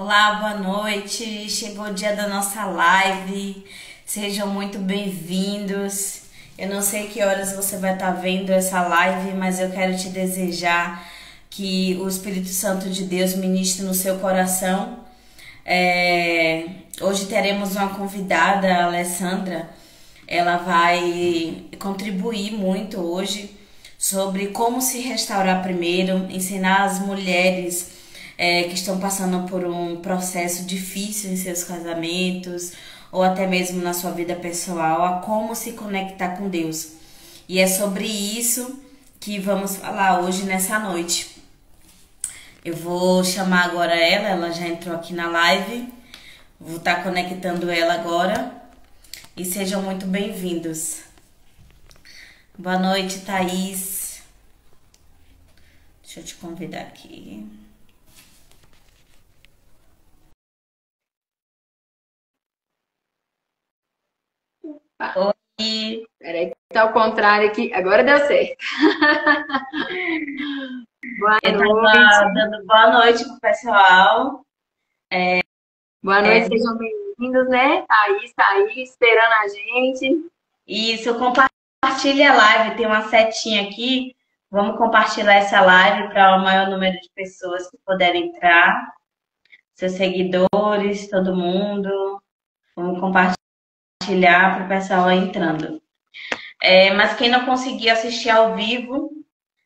Olá, boa noite. Chegou o dia da nossa live. Sejam muito bem-vindos. Eu não sei que horas você vai estar vendo essa live, mas eu quero te desejar que o Espírito Santo de Deus ministre no seu coração. Hoje teremos uma convidada, a Alessandra. Ela vai contribuir muito hoje sobre como se restaurar primeiro, ensinar as mulheres que estão passando por um processo difícil em seus casamentos ou até mesmo na sua vida pessoal, a como se conectar com Deus. E é sobre isso que vamos falar hoje nessa noite. Eu vou chamar agora ela já entrou aqui na live, vou estar conectando ela agora e sejam muito bem-vindos. Boa noite, Thaís. Deixa eu te convidar aqui. Oi, Peraí, que tá ao contrário aqui. Agora deu certo. Boa eu noite. tava dando boa noite pro pessoal. Boa noite, sejam bem-vindos, né? Thaís tá aí esperando a gente. Isso, compartilha a live, tem uma setinha aqui. Vamos compartilhar essa live para o maior número de pessoas que puderem entrar. Seus seguidores, todo mundo. Vamos compartilhar para o pessoal ir entrando. Mas quem não conseguir assistir ao vivo,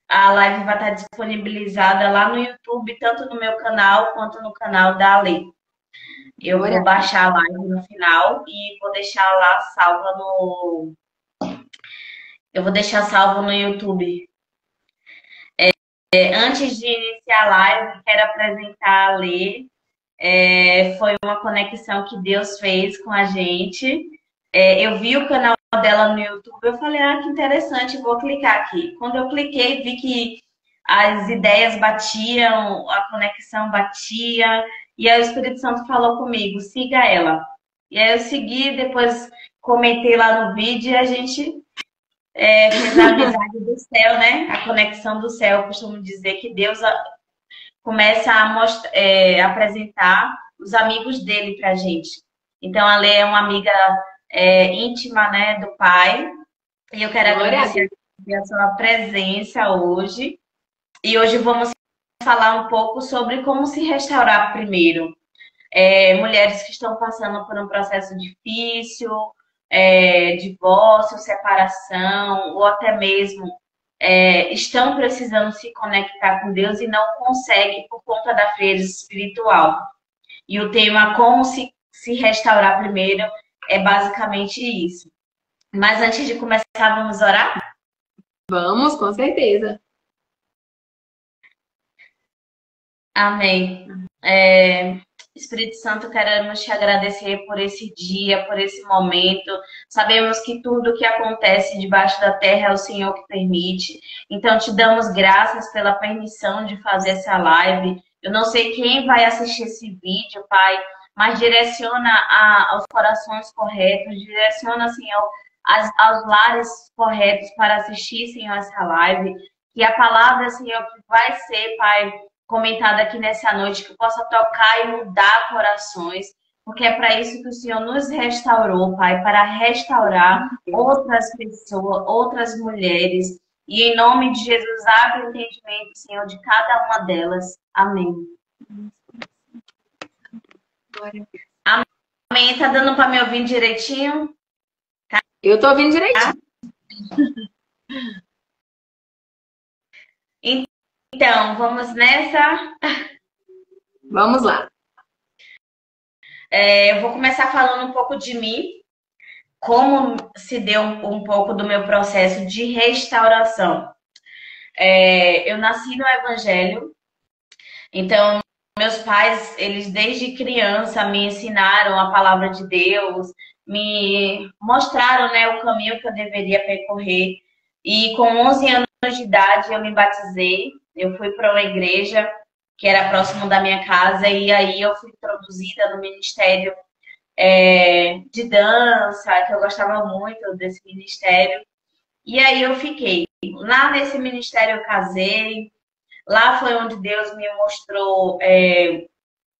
a live vai estar disponibilizada lá no YouTube, tanto no meu canal quanto no canal da Ale. Eu vou baixar a live no final e vou deixar lá salva no. Eu vou deixar salvo no YouTube. Antes de iniciar a live, quero apresentar a Lê. Foi uma conexão que Deus fez com a gente. Eu vi o canal dela no YouTube, eu falei, que interessante, vou clicar aqui. Quando eu cliquei, vi que as ideias batiam, a conexão batia, e aí o Espírito Santo falou comigo, siga ela. E aí eu segui, depois comentei lá no vídeo e a gente fez a amizade do céu, né? A conexão do céu. Eu costumo dizer que Deus começa a apresentar os amigos dele pra gente. Então, a Lê é uma amiga íntima, né, do pai. E eu quero agradecer a sua presença hoje. E hoje vamos falar um pouco sobre como se restaurar primeiro. Mulheres que estão passando por um processo difícil, divórcio, separação, ou até mesmo estão precisando se conectar com Deus e não conseguem por conta da frieza espiritual. E o tema como se restaurar primeiro é basicamente isso. Mas antes de começar, vamos orar? Vamos, com certeza. Amém. Espírito Santo, queremos te agradecer por esse dia, por esse momento. Sabemos que tudo que acontece debaixo da terra é o Senhor que permite. Então, te damos graças pela permissão de fazer essa live. Eu não sei quem vai assistir esse vídeo, Pai, mas direciona aos corações corretos, direciona, Senhor, aos lares corretos para assistir, Senhor, essa live. Que a palavra, Senhor, que vai ser, Pai, comentada aqui nessa noite, que possa tocar e mudar corações, porque é para isso que o Senhor nos restaurou, Pai, para restaurar outras pessoas, outras mulheres. E em nome de Jesus, abre o entendimento, Senhor, de cada uma delas. Amém. Amém. Tá dando para me ouvir direitinho? Eu tô ouvindo direitinho. Então, vamos nessa? Vamos lá. Eu vou começar falando um pouco de mim, como se deu um pouco do meu processo de restauração. Eu nasci no Evangelho, então meus pais, eles desde criança me ensinaram a palavra de Deus, me mostraram, né, o caminho que eu deveria percorrer. E com 11 anos de idade eu me batizei, eu fui para uma igreja que era próximo da minha casa e aí eu fui introduzida no ministério de dança, que eu gostava muito desse ministério. E aí eu fiquei. Lá nesse ministério eu casei. Lá foi onde Deus me mostrou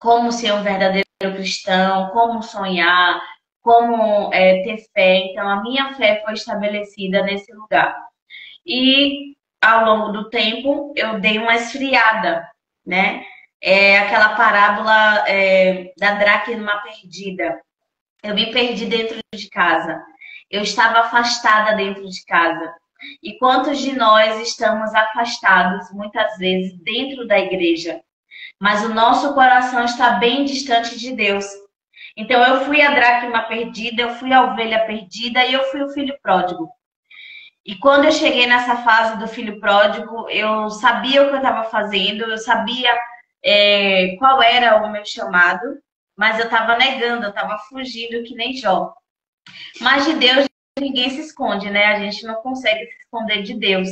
como ser um verdadeiro cristão, como sonhar, como ter fé. Então, a minha fé foi estabelecida nesse lugar. E ao longo do tempo, eu dei uma esfriada, né? É aquela parábola da dracma perdida. Eu me perdi dentro de casa. Eu estava afastada dentro de casa. E quantos de nós estamos afastados, muitas vezes, dentro da igreja? Mas o nosso coração está bem distante de Deus. Então, eu fui a dracma perdida, eu fui a ovelha perdida e eu fui o filho pródigo. E quando eu cheguei nessa fase do filho pródigo, eu sabia o que eu estava fazendo, eu sabia qual era o meu chamado, mas eu estava negando, eu estava fugindo que nem Jó. Mas de Deus ninguém se esconde, né? A gente não consegue se esconder de Deus.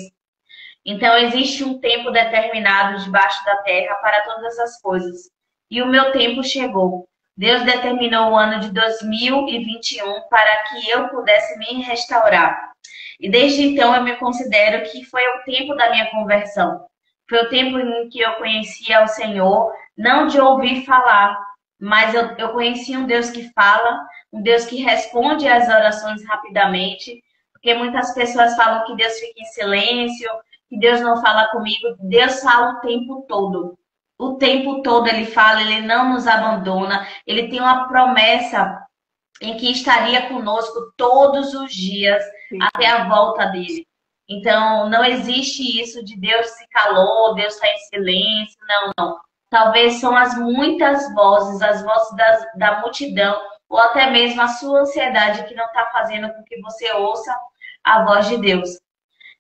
Então existe um tempo determinado debaixo da terra para todas as coisas. E o meu tempo chegou. Deus determinou o ano de 2021 para que eu pudesse me restaurar. E desde então eu me considero que foi o tempo da minha conversão. Foi o tempo em que eu conhecia o Senhor, não de ouvir falar, mas eu conheci um Deus que fala, um Deus que responde às orações rapidamente, porque muitas pessoas falam que Deus fica em silêncio, que Deus não fala comigo. Deus fala o tempo todo. O tempo todo ele fala, ele não nos abandona, ele tem uma promessa em que estaria conosco todos os dias até a volta dele. Então, não existe isso de Deus se calou, Deus está em silêncio, não. Talvez são as muitas vozes, as vozes da multidão, ou até mesmo a sua ansiedade que não está fazendo com que você ouça a voz de Deus.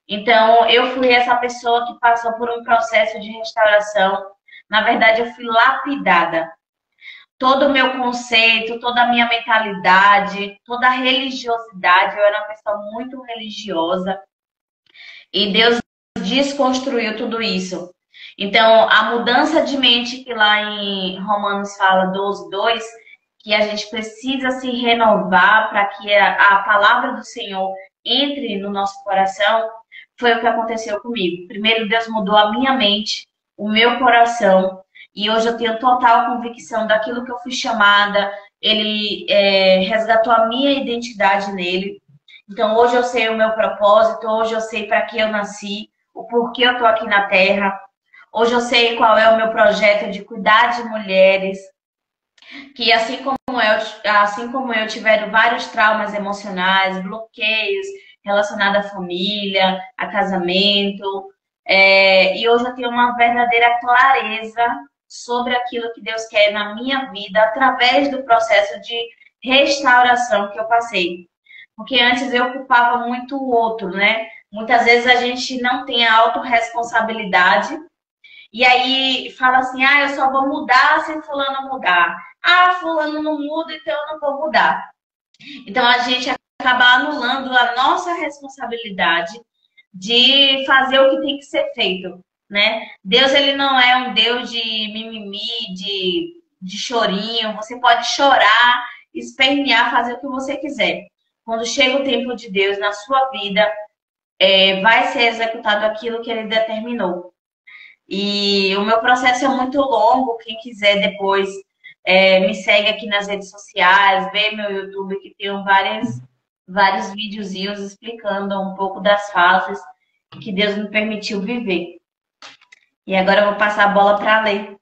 Então, eu fui essa pessoa que passou por um processo de restauração. Na verdade, eu fui lapidada. Todo o meu conceito, toda a minha mentalidade, toda a religiosidade, eu era uma pessoa muito religiosa. E Deus desconstruiu tudo isso. Então, a mudança de mente que lá em Romanos fala 12:2, que a gente precisa se renovar para que a palavra do Senhor entre no nosso coração, foi o que aconteceu comigo. Primeiro, Deus mudou a minha mente, o meu coração, e hoje eu tenho total convicção daquilo que eu fui chamada. Ele resgatou a minha identidade nele. Então, hoje eu sei o meu propósito, hoje eu sei para que eu nasci, o porquê eu estou aqui na Terra. Hoje eu sei qual é o meu projeto de cuidar de mulheres, que assim como eu tiveram vários traumas emocionais, bloqueios relacionados à família, a casamento, e hoje eu tenho uma verdadeira clareza sobre aquilo que Deus quer na minha vida através do processo de restauração que eu passei. Porque antes eu culpava muito o outro, né? Muitas vezes a gente não tem a autorresponsabilidade e aí fala assim, eu só vou mudar se fulano mudar. Fulano não muda, então eu não vou mudar. Então a gente acaba anulando a nossa responsabilidade de fazer o que tem que ser feito, né? Deus, ele não é um Deus de mimimi, de chorinho. Você pode chorar, espernear, fazer o que você quiser. Quando chega o tempo de Deus na sua vida, vai ser executado aquilo que ele determinou. E o meu processo é muito longo. Quem quiser depois me segue aqui nas redes sociais, vê meu YouTube, que tem vários videozinhos explicando um pouco das fases que Deus me permitiu viver. E agora eu vou passar a bola para a Lê.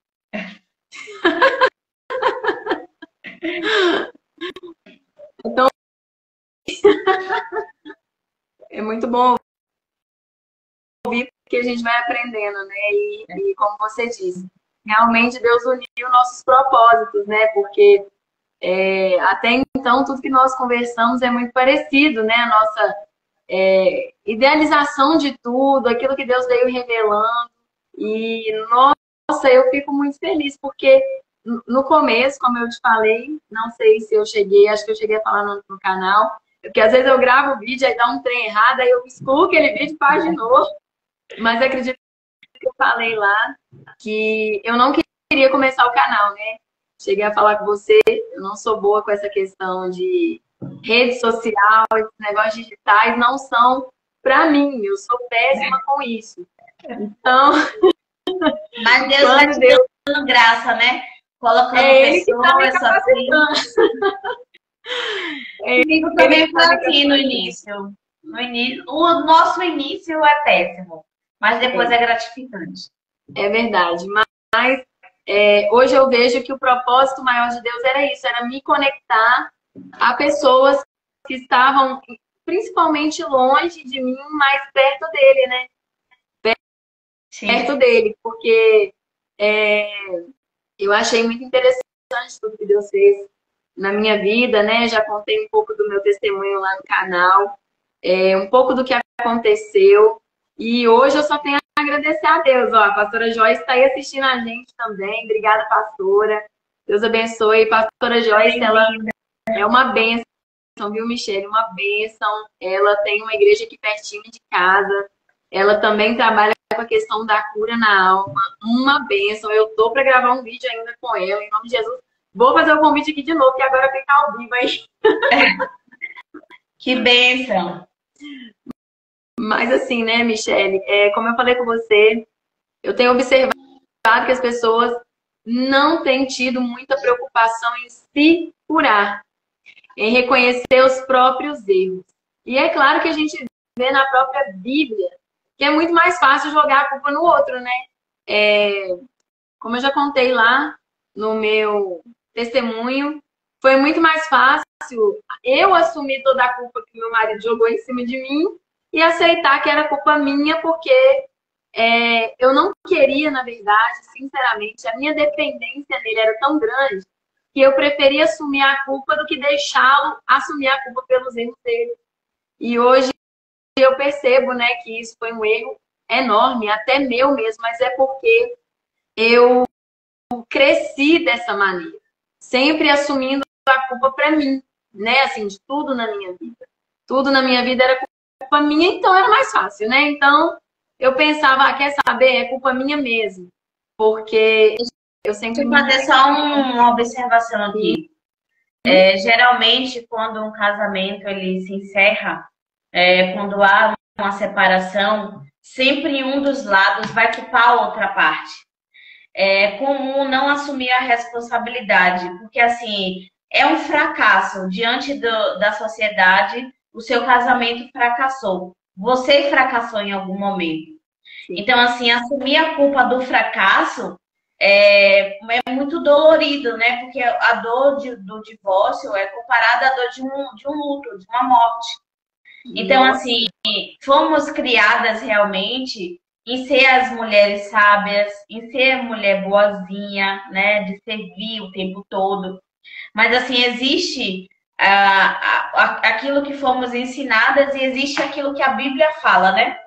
Então, é muito bom ouvir, porque a gente vai aprendendo, né? E como você disse, realmente Deus uniu nossos propósitos, né? Porque até então tudo que nós conversamos é muito parecido, né? A nossa idealização de tudo, aquilo que Deus veio revelando. E, nossa, eu fico muito feliz, porque no começo, como eu te falei, não sei se eu cheguei, acho que eu cheguei a falar no canal, porque às vezes eu gravo o vídeo, aí dá um trem errado, aí eu excluo aquele vídeo e faço de novo. Mas acredito que eu falei lá que eu não queria começar o canal, né? Cheguei a falar com você, eu não sou boa com essa questão de rede social, esses negócios digitais não são para mim, eu sou péssima com isso. Então, mas Deus vai te dando graça, né? colocando É ele que tá me pessoas assim. capacitando. Comigo também foi assim no início. No início. O nosso início é péssimo, mas depois é gratificante. É verdade. Mas hoje eu vejo que o propósito maior de Deus era isso, era me conectar a pessoas que estavam principalmente longe de mim, mas perto dele, né? Perto Sim. dele, porque eu achei muito interessante tudo que Deus fez na minha vida, né? Já contei um pouco do meu testemunho lá no canal, um pouco do que aconteceu. E hoje eu só tenho a agradecer a Deus. Ó, a pastora Joyce está aí assistindo a gente também. Obrigada, pastora. Deus abençoe. Pastora Joyce, ela é uma bênção, viu, Michele? Uma bênção. Ela tem uma igreja aqui pertinho de casa. Ela também trabalha com a questão da cura na alma. Uma bênção. Eu tô para gravar um vídeo ainda com ela, em nome de Jesus. Vou fazer o convite aqui de novo, que agora fica ao vivo aí. Que bênção. Mas assim, né, Michele, como eu falei com você, eu tenho observado que as pessoas não têm tido muita preocupação em se curar, em reconhecer os próprios erros. E é claro que a gente vê na própria Bíblia que é muito mais fácil jogar a culpa no outro, né? Como eu já contei lá no meu testemunho, foi muito mais fácil eu assumir toda a culpa que meu marido jogou em cima de mim e aceitar que era culpa minha, porque eu não queria, na verdade, sinceramente, a minha dependência nele era tão grande que eu preferia assumir a culpa do que deixá-lo assumir a culpa pelos erros dele. E hoje eu percebo, né, que isso foi um erro enorme, até meu mesmo, mas é porque eu cresci dessa maneira, sempre assumindo a culpa para mim, né, assim, de tudo na minha vida. Tudo na minha vida era culpa minha, então era mais fácil, né? Então eu pensava, quer saber, é culpa minha mesmo, porque eu sempre Deixa eu fazer só uma observação aqui. Geralmente, quando um casamento ele se encerra, quando há uma separação, sempre um dos lados vai culpar a outra parte. É comum não assumir a responsabilidade, porque assim é um fracasso diante da sociedade. O seu casamento fracassou. Você fracassou em algum momento. Então, assim, assumir a culpa do fracasso é muito dolorido, né? Porque a dor do divórcio é comparada à dor de um luto, de uma morte. Então, assim, fomos criadas realmente em ser as mulheres sábias, em ser a mulher boazinha, né? De servir o tempo todo. Mas, assim, existe aquilo que fomos ensinadas e existe aquilo que a Bíblia fala, né?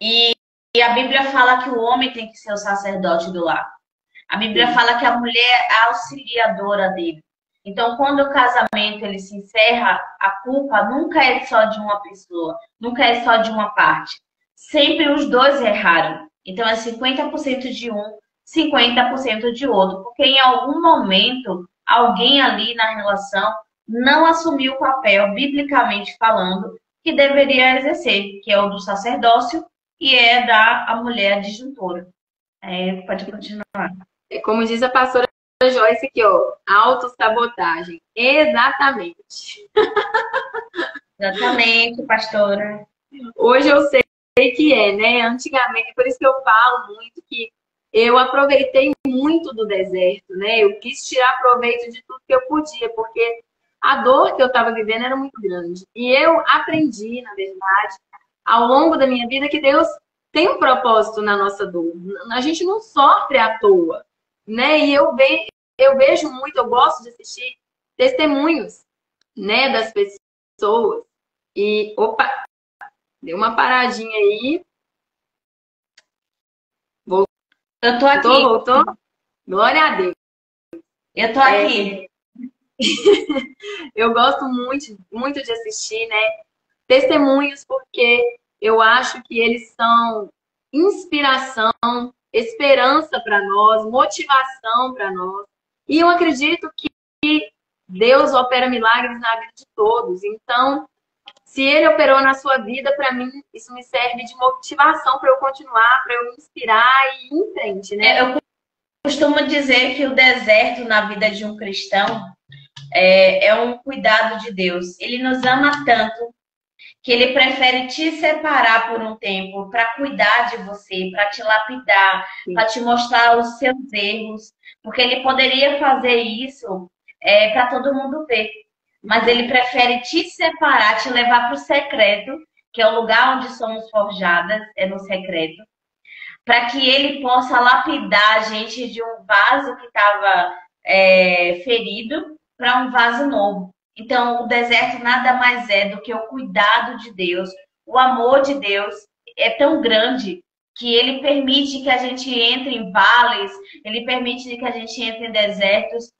E a Bíblia fala que o homem tem que ser o sacerdote do lar. A Bíblia fala que a mulher é a auxiliadora dele. Então, quando o casamento ele se encerra, a culpa nunca é só de uma pessoa, nunca é só de uma parte. Sempre os dois erraram. Então, é 50% de um, 50% de outro. Porque em algum momento, alguém ali na relação não assumiu o papel, biblicamente falando, que deveria exercer, que é o do sacerdócio e é da a mulher adjuntora. Pode continuar. Como diz a pastora Joyce aqui, ó, autossabotagem. Exatamente. Exatamente, pastora. Hoje eu sei que né? Antigamente, por isso que eu falo muito que eu aproveitei muito do deserto, né? Eu quis tirar proveito de tudo que eu podia, porque a dor que eu estava vivendo era muito grande. E eu aprendi, na verdade, ao longo da minha vida, que Deus tem um propósito na nossa dor. A gente não sofre à toa, né? E eu vejo muito, eu gosto de assistir testemunhos, né, das pessoas. E, opa, deu uma paradinha aí. Eu tô aqui. Voltou? Glória a Deus. Eu tô aqui. Eu gosto muito, muito de assistir, né? Testemunhos, porque eu acho que eles são inspiração, esperança para nós, motivação para nós. E eu acredito que Deus opera milagres na vida de todos. Então, se Ele operou na sua vida, para mim, isso me serve de motivação para eu continuar, para eu me inspirar e ir em frente, né? Eu costumo dizer que o deserto na vida de um cristão é um cuidado de Deus. Ele nos ama tanto que ele prefere te separar por um tempo para cuidar de você, para te lapidar, para te mostrar os seus erros, porque ele poderia fazer isso para todo mundo ver, mas ele prefere te separar, te levar para o secreto, que é o lugar onde somos forjadas, é no secreto, para que ele possa lapidar a gente de um vaso que estava ferido para um vaso novo. Então, o deserto nada mais é do que o cuidado de Deus, o amor de Deus é tão grande que ele permite que a gente entre em vales, ele permite que a gente entre em desertos,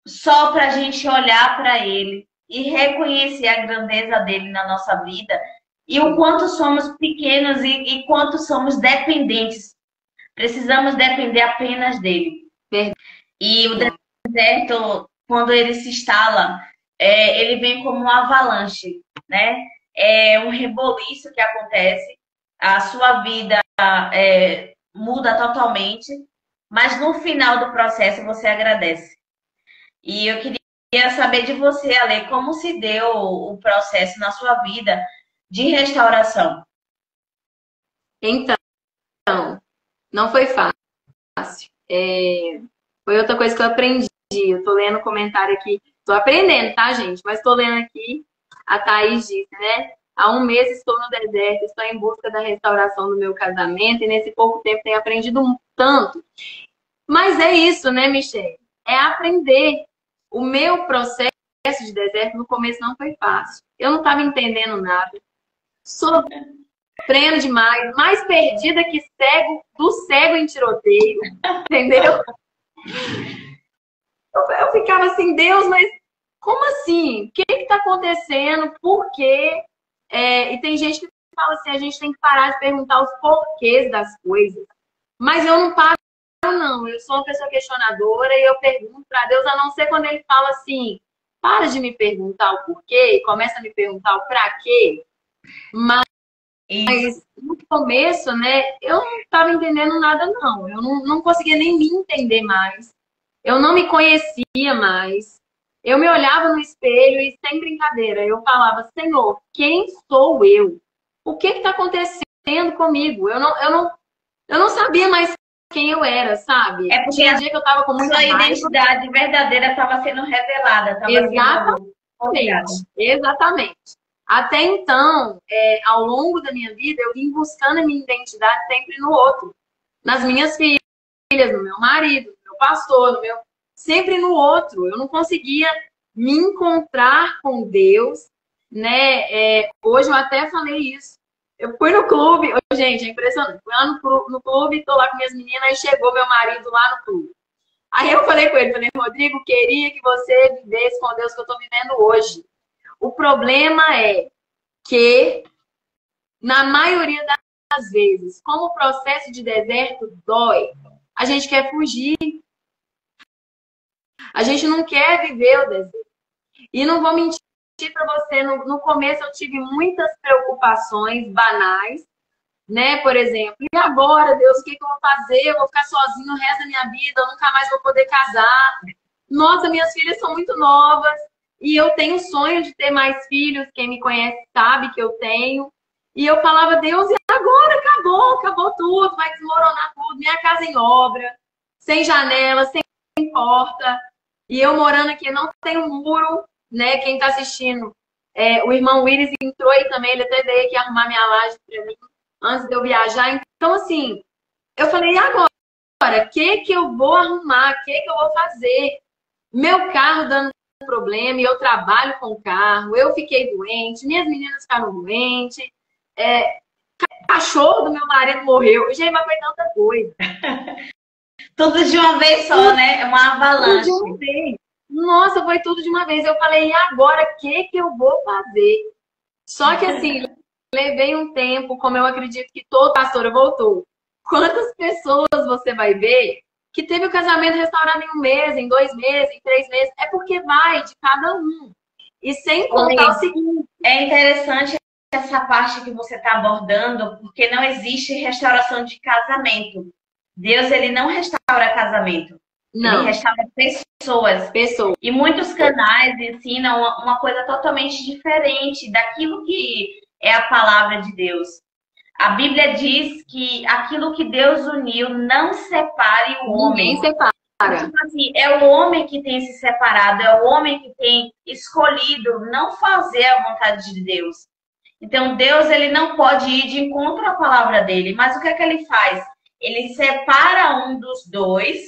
só para a gente olhar para ele e reconhecer a grandeza dele na nossa vida e o quanto somos pequenos e quanto somos dependentes. Precisamos depender apenas dele. E o deserto, quando ele se instala, ele vem como uma avalanche, né? É um reboliço que acontece, a sua vida muda totalmente, mas no final do processo você agradece. E eu queria saber de você, Ale, como se deu o processo na sua vida de restauração? Então, não foi fácil. Foi outra coisa que eu aprendi. Eu tô lendo comentário aqui. Tô aprendendo, tá, gente? Mas tô lendo aqui. A Thaís disse, né? Há um mês estou no deserto, estou em busca da restauração do meu casamento e nesse pouco tempo tenho aprendido um tanto. Mas é isso, né, Michelle? É aprender. O meu processo de deserto no começo não foi fácil. Eu não estava entendendo nada. Sofrendo demais, mais perdida que cego, do cego em tiroteio, entendeu? Eu ficava assim, Deus, mas como assim? O que está acontecendo? Por quê? E tem gente que fala assim, a gente tem que parar de perguntar os porquês das coisas. Mas eu não paro, não. Eu sou uma pessoa questionadora e eu pergunto para Deus, a não ser quando ele fala assim, para de me perguntar o porquê e começa a me perguntar o para quê. Mas no começo, né, eu não estava entendendo nada, não. Eu não conseguia nem me entender mais. Eu não me conhecia mais. Eu me olhava no espelho e, sem brincadeira, eu falava, Senhor, quem sou eu? O que está acontecendo comigo? Eu não sabia mais quem eu era, sabe? É porque tinha dia que eu estava com muita sua raiva. identidade verdadeira estava sendo revelada. Exatamente. Até então, ao longo da minha vida, eu vim buscando a minha identidade sempre no outro. Nas minhas filhas, no meu marido, no meu pastor, sempre no outro. Eu não conseguia me encontrar com Deus, né? Hoje eu até falei isso. Eu fui no clube, gente, é impressionante. Fui lá no clube, tô lá com minhas meninas, e chegou meu marido lá no clube. Aí eu falei com ele, Rodrigo, queria que você vivesse com Deus que eu tô vivendo hoje. O problema é que, na maioria das vezes, como o processo de deserto dói, a gente quer fugir. A gente não quer viver o deserto. E não vou mentir para você, no começo eu tive muitas preocupações banais, né? Por exemplo, e agora, Deus, o que eu vou fazer? Eu vou ficar sozinho o resto da minha vida, eu nunca mais vou poder casar. Nossa, minhas filhas são muito novas e eu tenho sonho de ter mais filhos. Quem me conhece sabe que eu tenho. E eu falava, Deus, e agora? Acabou tudo, vai desmoronar tudo. Minha casa em obra, sem janela, sem porta. E eu morando aqui, não tem um muro, né? Quem tá assistindo, o irmão Willis entrou aí também, ele até veio aqui arrumar minha laje pra mim, antes de eu viajar. Então, assim, eu falei, e agora? O que eu vou arrumar? O que eu vou fazer? Meu carro dando problema, e eu trabalho com carro, eu fiquei doente, minhas meninas ficaram doentes, cachorro do meu marido morreu. Gente, mas foi tanta coisa. Tudo de uma vez só, né? É uma avalanche. Tudo de uma vez. Nossa, foi tudo de uma vez. Eu falei, e agora, o que eu vou fazer? Só que assim, levei um tempo, como eu acredito que toda pastora voltou. Quantas pessoas você vai ver que teve o casamento restaurado em 1 mês, em 2 meses, em 3 meses? É porque vai de cada um. E sem contar o seguinte. É interessante essa parte que você está abordando, porque não existe restauração de casamento. Deus, ele não restaura casamento. Ele Não, restaura pessoas. pessoa. E muitos canais ensinam uma coisa totalmente diferente daquilo que é a palavra de Deus. A Bíblia diz que aquilo que Deus uniu não separe o homem. Ninguém separa. Tipo assim, é o homem que tem se separado, é o homem que tem escolhido não fazer a vontade de Deus. Então, Deus, ele não pode ir de encontro à palavra dele, mas o que é que ele faz? Ele separa um dos dois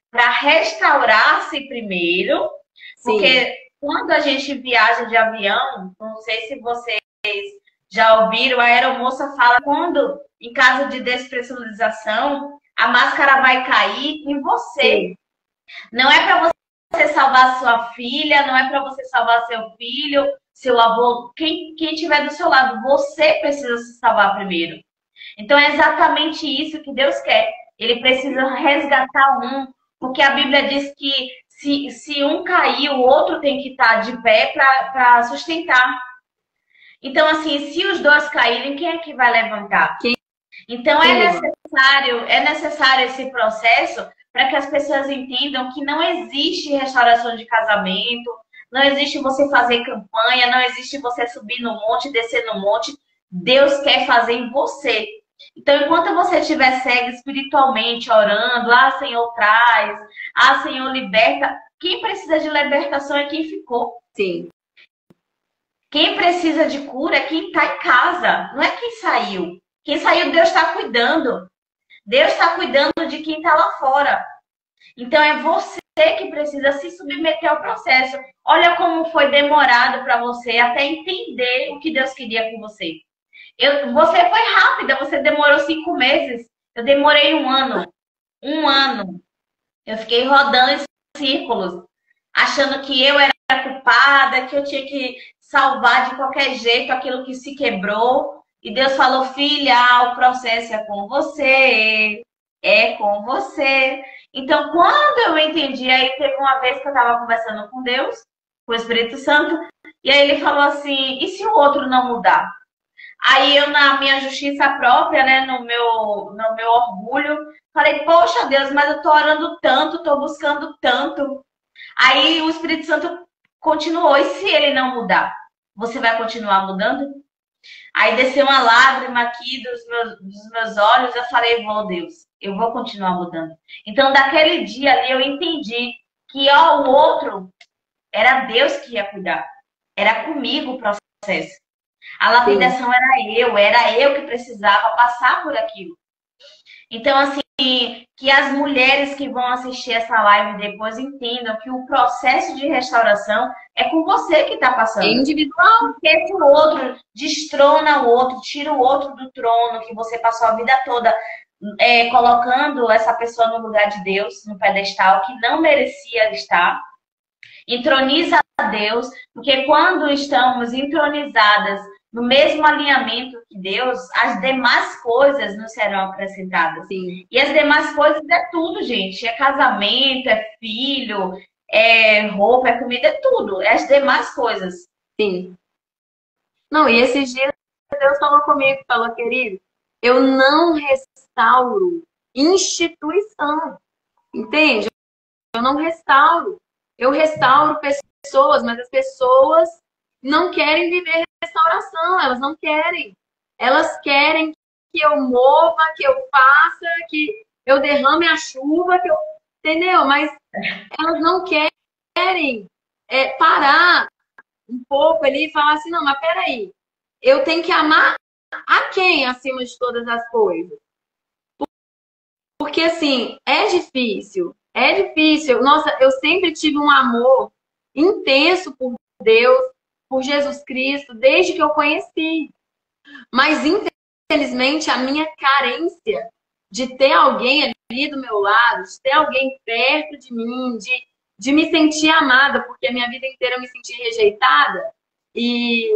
para restaurar-se primeiro, porque Sim. quando a gente viaja de avião, não sei se vocês já ouviram, a aeromoça fala quando, em caso de despressurização, a máscara vai cair em você. Sim. Não é para você salvar sua filha, não é para você salvar seu filho, seu avô, quem estiver do seu lado. Você precisa se salvar primeiro. Então é exatamente isso que Deus quer. Ele precisa resgatar um, porque a Bíblia diz que se um cair, o outro tem que estar de pé para sustentar. Então, assim, se os dois caírem, quem é que vai levantar? Quem? Então é necessário esse processo para que as pessoas entendam que não existe restauração de casamento, não existe você fazer campanha, não existe você subir no monte, descer no monte. Deus quer fazer em você. Então, enquanto você estiver cego espiritualmente, orando, Senhor, traz, Senhor, liberta, quem precisa de libertação é quem ficou. Sim. Quem precisa de cura é quem está em casa, não é quem saiu. Quem saiu, Deus está cuidando. Deus está cuidando de quem está lá fora. Então, é você que precisa se submeter ao processo. Olha como foi demorado para você até entender o que Deus queria com você. Você foi rápida, você demorou 5 meses. Eu demorei 1 ano. 1 ano. Eu fiquei rodando em círculos, achando que eu era culpada, que eu tinha que salvar de qualquer jeito aquilo que se quebrou. E Deus falou, filha, o processo é com você. É com você. Então, quando eu entendi, aí teve uma vez que eu estava conversando com Deus, com o Espírito Santo, e aí ele falou assim, e se o outro não mudar? Aí eu, na minha justiça própria, né, no meu orgulho, falei, poxa Deus, mas eu tô orando tanto, tô buscando tanto. Aí o Espírito Santo continuou, e se ele não mudar? Você vai continuar mudando? Aí desceu uma lágrima aqui dos meus olhos, eu falei, vou Deus, eu vou continuar mudando. Então, daquele dia ali, eu entendi que o outro era Deus que ia cuidar. Era comigo o processo. A lapidação era eu que precisava passar por aquilo. Então, assim, que as mulheres que vão assistir essa live depois entendam que o processo de restauração é com você que está passando. É individual. Porque se o outro destrona o outro, tira o outro do trono, que você passou a vida toda colocando essa pessoa no lugar de Deus, no pedestal, que não merecia estar, entroniza a Deus, porque quando estamos entronizadas no mesmo alinhamento que Deus, as demais coisas nos serão acrescentadas. Sim. E as demais coisas é tudo, gente. É casamento, é filho, é roupa, é comida, é tudo. É as demais coisas. Sim. Não, e esses dias Deus falou comigo, falou, querido, eu não restauro instituição. Entende? Eu não restauro. Eu restauro pessoas, mas as pessoas não querem viver restauração, elas não querem. Elas querem que eu mova, que eu faça, que eu derrame a chuva, que eu... Entendeu? Mas elas não querem parar um pouco ali e falar assim, não, mas peraí, eu tenho que amar a quem acima de todas as coisas? Porque, assim, é difícil. É difícil. Nossa, eu sempre tive um amor intenso por Deus, por Jesus Cristo, desde que eu conheci. Mas, infelizmente, a minha carência de ter alguém ali do meu lado, de ter alguém perto de mim, de me sentir amada, porque a minha vida inteira eu me senti rejeitada. E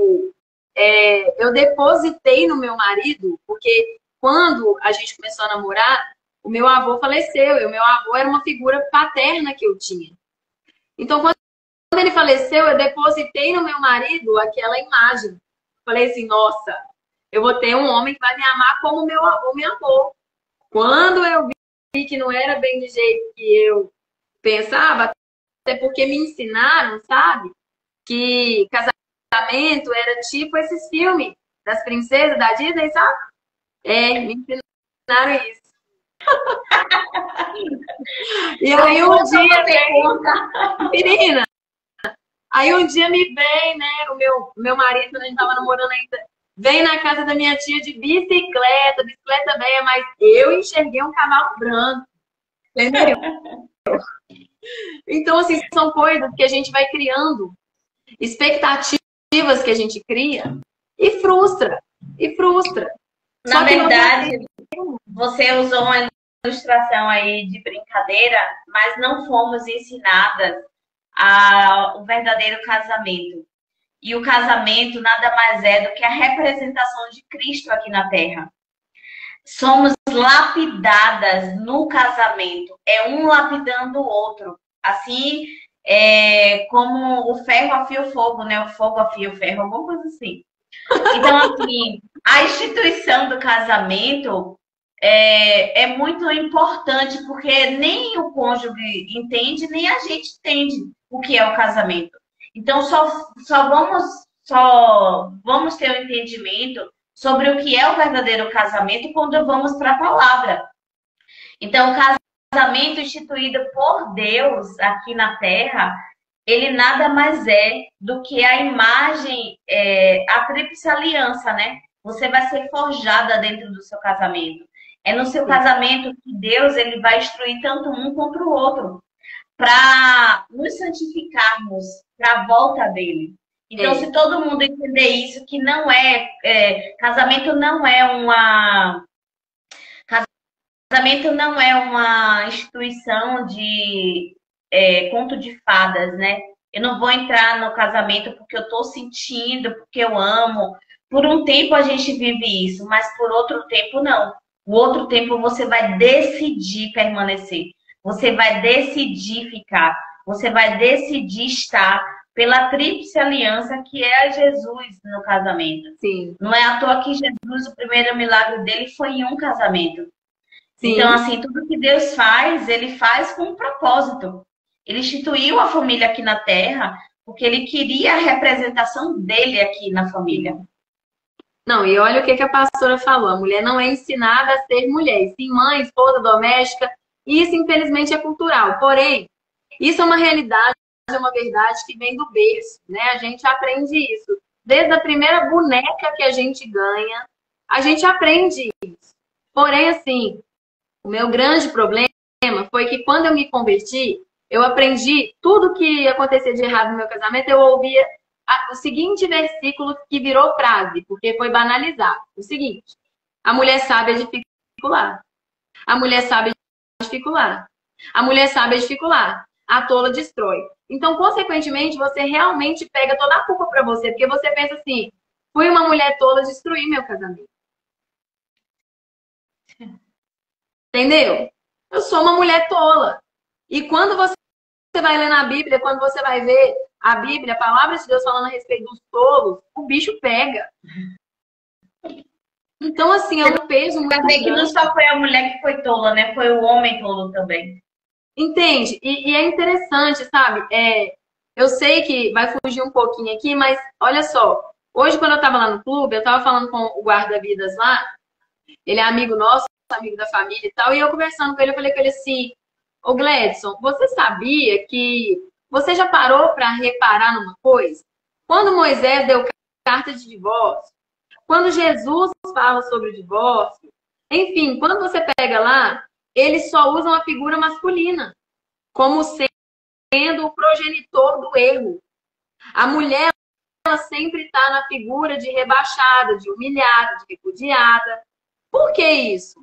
eu depositei no meu marido, porque quando a gente começou a namorar, o meu avô faleceu, e o meu avô era uma figura paterna que eu tinha. Então, quando ele faleceu, eu depositei no meu marido aquela imagem. Falei assim, nossa, eu vou ter um homem que vai me amar como meu avô me amou. Quando eu que não era bem do jeito que eu pensava, até porque me ensinaram, sabe? Que casamento era tipo esses filmes das princesas da Disney, sabe? Me ensinaram isso. E aí um dia, menina, aí um dia me vem, né, o meu marido, quando a gente tava namorando ainda, vem na casa da minha tia de bicicleta velha, mas eu enxerguei um cavalo branco, entendeu? Então, assim, são coisas que a gente vai criando, expectativas que a gente cria e frustra, e frustra. Na verdade, você usou uma ilustração aí de brincadeira, mas não fomos ensinadas o verdadeiro casamento. E o casamento nada mais é do que a representação de Cristo aqui na Terra. Somos lapidadas no casamento. É um lapidando o outro. Assim, como o ferro afia o fogo, né? O fogo afia o ferro, alguma coisa assim. Então, assim, a instituição do casamento é muito importante, porque nem o cônjuge entende, nem a gente entende o que é o casamento. Então, só vamos ter um entendimento sobre o que é o verdadeiro casamento quando vamos para a palavra. Então, o casamento instituído por Deus aqui na Terra, ele nada mais é do que a imagem, a tríplice aliança, né? Você vai ser forjada dentro do seu casamento. É no seu casamento que Deus ele vai instruir tanto um contra o outro, para nos santificarmos para a volta dele. Então, se todo mundo entender isso, que não casamento não é uma instituição de conto de fadas, né? Eu não vou entrar no casamento porque eu estou sentindo, porque eu amo. Por um tempo a gente vive isso, mas por outro tempo não. O outro tempo você vai decidir permanecer. Você vai decidir ficar. Você vai decidir estar pela tríplice aliança que é Jesus no casamento. Sim. Não é à toa que Jesus, o primeiro milagre dele foi em um casamento. Sim. Então, assim, tudo que Deus faz, ele faz com um propósito. Ele instituiu a família aqui na Terra porque ele queria a representação dele aqui na família. Não, e olha o que a pastora falou. A mulher não é ensinada a ser mulher. Sim, mãe, esposa, doméstica. Isso, infelizmente, é cultural. Porém, isso é uma realidade, é uma verdade que vem do berço, né? A gente aprende isso. Desde a primeira boneca que a gente ganha, a gente aprende isso. Porém, assim, o meu grande problema foi que quando eu me converti, eu aprendi tudo que acontecia de errado no meu casamento, eu ouvia o seguinte versículo que virou frase, porque foi banalizado. O seguinte: a mulher sabe dificular. A mulher sabe dificular. A mulher sabe dificular. A tola destrói. Então, consequentemente, você realmente pega toda a culpa para você, porque você pensa assim: fui uma mulher tola, destruí meu casamento. Entendeu? Eu sou uma mulher tola. E quando você vai ler na Bíblia, quando você vai ver a Bíblia, a palavra de Deus falando a respeito dos tolos, o bicho pega. Então, assim, é um peso muito grande. Que não só foi a mulher que foi tola, né? Foi o homem tolo também. Entende? E é interessante, sabe? Eu sei que vai fugir um pouquinho aqui, mas olha só. Hoje, quando eu estava lá no clube, eu estava falando com o guarda-vidas lá. Ele é amigo nosso, amigo da família e tal. E eu conversando com ele, eu falei com ele assim: ô Gledson, você sabia que... Você já parou para reparar numa coisa? Quando Moisés deu carta de divórcio, quando Jesus fala sobre o divórcio, enfim, quando você pega lá, eles só usam a figura masculina como sendo o progenitor do erro. A mulher, ela sempre está na figura de rebaixada, de humilhada, de repudiada. Por que isso?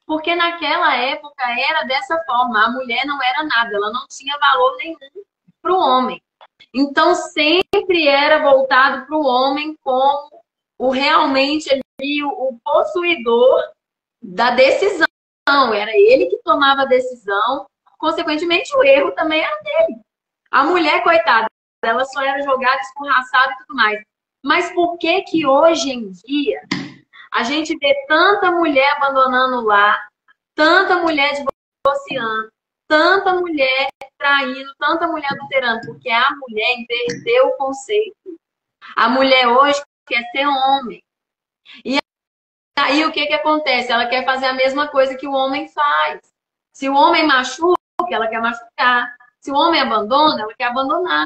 Porque naquela época era dessa forma. A mulher não era nada, ela não tinha valor nenhum para o homem. Então, sempre era voltado para o homem como realmente ali, o possuidor da decisão. Era ele que tomava a decisão. Consequentemente, o erro também era dele. A mulher, coitada, ela só era jogada, escorraçada e tudo mais. Mas por que que hoje em dia a gente vê tanta mulher abandonando o lar, tanta mulher divorciando, tanta mulher traindo, tanta mulher adulterando, porque a mulher inverteu o conceito. A mulher hoje quer ser homem. E aí o que acontece? Ela quer fazer a mesma coisa que o homem faz. Se o homem machuca, ela quer machucar. Se o homem abandona, ela quer abandonar.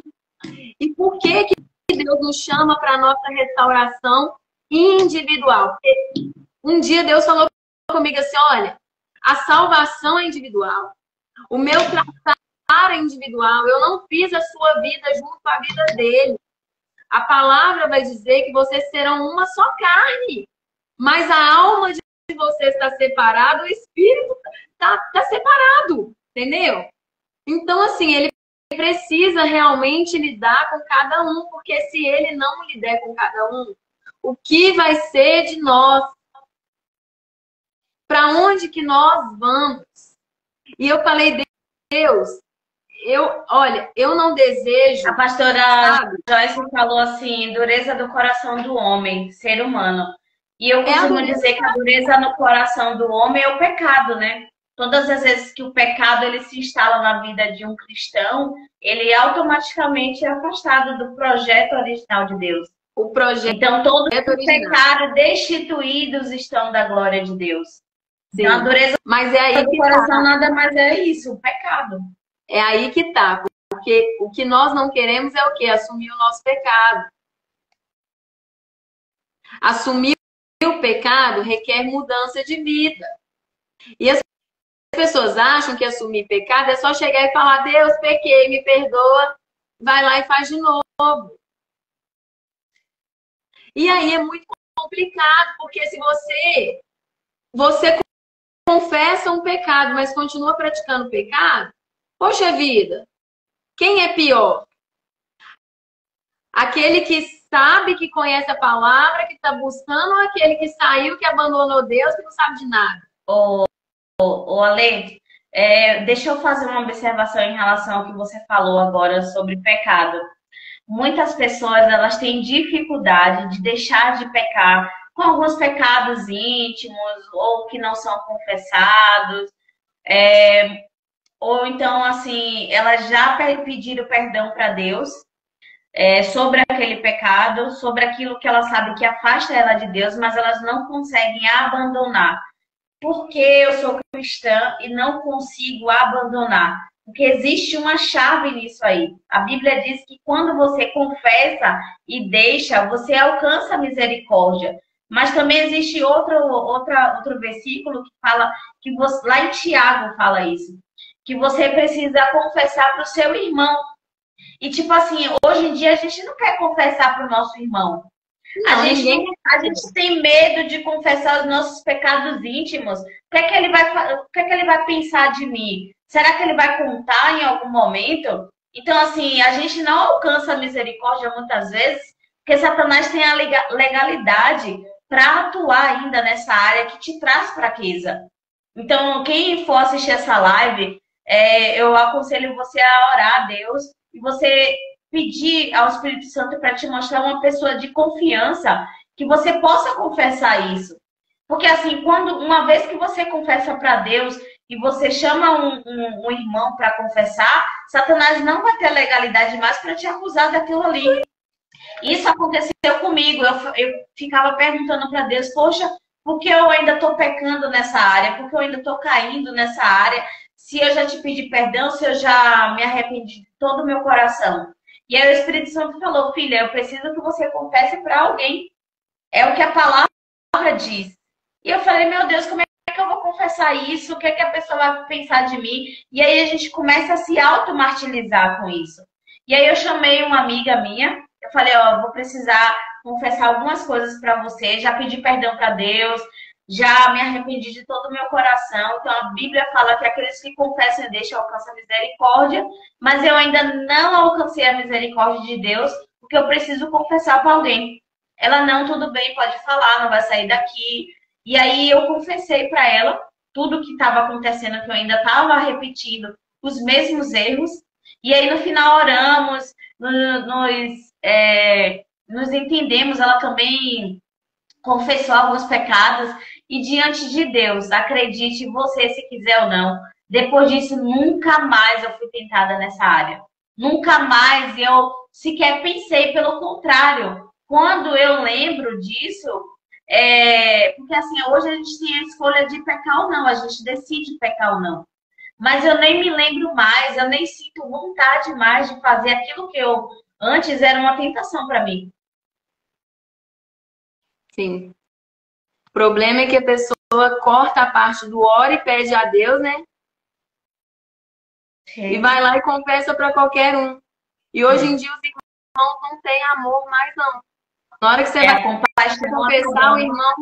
E por que Deus nos chama para a nossa restauração individual? Porque um dia Deus falou comigo assim, olha, a salvação é individual. O meu tratar é individual. Eu não fiz a sua vida junto com a vida dele. A palavra vai dizer que vocês serão uma só carne. Mas a alma de vocês está separada, o espírito está separado. Entendeu? Então, assim, ele precisa realmente lidar com cada um, porque se ele não lidar com cada um, o que vai ser de nós? Para onde que nós vamos? E eu falei, Deus, eu não desejo... A pastora Joyce falou assim, dureza do coração do homem, ser humano. E eu costumo dizer que a dureza no coração do homem é o pecado, né? Todas as vezes que o pecado ele se instala na vida de um cristão, ele automaticamente é afastado do projeto original de Deus. O projeto então, todos os pecados destituídos estão da glória de Deus. Sim. Então, a dureza mas é aí do coração nada mais é isso, o pecado. É aí que tá, porque o que nós não queremos é o quê? Assumir o nosso pecado. Assumir o pecado requer mudança de vida. E as pessoas acham que assumir pecado é só chegar e falar, Deus, pequei, me perdoa, vai lá e faz de novo. E aí é muito complicado, porque se você confessa um pecado, mas continua praticando o pecado, poxa vida, quem é pior? Aquele que sabe, que conhece a palavra, que está buscando, ou aquele que saiu, que abandonou Deus, que não sabe de nada? Ale, deixa eu fazer uma observação em relação ao que você falou agora sobre pecado. Muitas pessoas elas têm dificuldade de deixar de pecar com alguns pecados íntimos ou que não são confessados. Ou então, assim, elas já pediram perdão para Deus sobre aquele pecado, sobre aquilo que ela sabe que afasta ela de Deus, mas elas não conseguem abandonar. Porque eu sou cristã e não consigo abandonar? Porque existe uma chave nisso aí. A Bíblia diz que quando você confessa e deixa, você alcança a misericórdia. Mas também existe outro versículo que fala, que você, lá em Tiago fala isso, que você precisa confessar para o seu irmão. E tipo assim, hoje em dia a gente não quer confessar para o nosso irmão. A gente tem medo de confessar os nossos pecados íntimos. O que é que ele vai pensar de mim? Será que ele vai contar em algum momento? Então, assim, a gente não alcança a misericórdia muitas vezes, porque Satanás tem a legalidade para atuar ainda nessa área que te traz fraqueza. Então, quem for assistir essa live, eu aconselho você a orar a Deus e você pedir ao Espírito Santo para te mostrar uma pessoa de confiança que você possa confessar isso. Porque assim, uma vez que você confessa para Deus e você chama um irmão para confessar, Satanás não vai ter legalidade mais para te acusar daquilo ali. Isso aconteceu comigo. Eu ficava perguntando para Deus, poxa, por que eu ainda estou pecando nessa área? Por que eu ainda estou caindo nessa área? Se eu já te pedi perdão, se eu já me arrependi de todo o meu coração. E aí o Espírito Santo falou, filha, eu preciso que você confesse para alguém. É o que a palavra diz. E eu falei, meu Deus, como é que eu vou confessar isso? O que é que a pessoa vai pensar de mim? E aí a gente começa a se auto-martirizar com isso. E aí eu chamei uma amiga minha, eu falei, eu vou precisar confessar algumas coisas para você, já pedi perdão para Deus, já me arrependi de todo o meu coração. Então, a Bíblia fala que aqueles que confessam e deixam alcançam a misericórdia, mas eu ainda não alcancei a misericórdia de Deus, porque eu preciso confessar para alguém. Ela, não, tudo bem, pode falar, não vai sair daqui. E aí, eu confessei para ela tudo que estava acontecendo, que eu ainda estava repetindo os mesmos erros. E aí, no final, oramos, nos entendemos, ela também confessou alguns pecados. E diante de Deus, acredite você se quiser ou não, Depois disso, nunca mais eu fui tentada nessa área. Nunca mais eu sequer pensei, pelo contrário. Quando eu lembro disso, porque assim, hoje a gente tem a escolha de pecar ou não, a gente decide pecar ou não. Mas eu nem me lembro mais, eu nem sinto vontade mais de fazer aquilo que eu antes era uma tentação para mim. Sim. O problema é que a pessoa corta a parte do ora e pede a Deus, né? E vai lá e confessa para qualquer um. E hoje em dia os irmãos não têm amor mais, não. Na hora que você vai A compaixão confessar, o irmão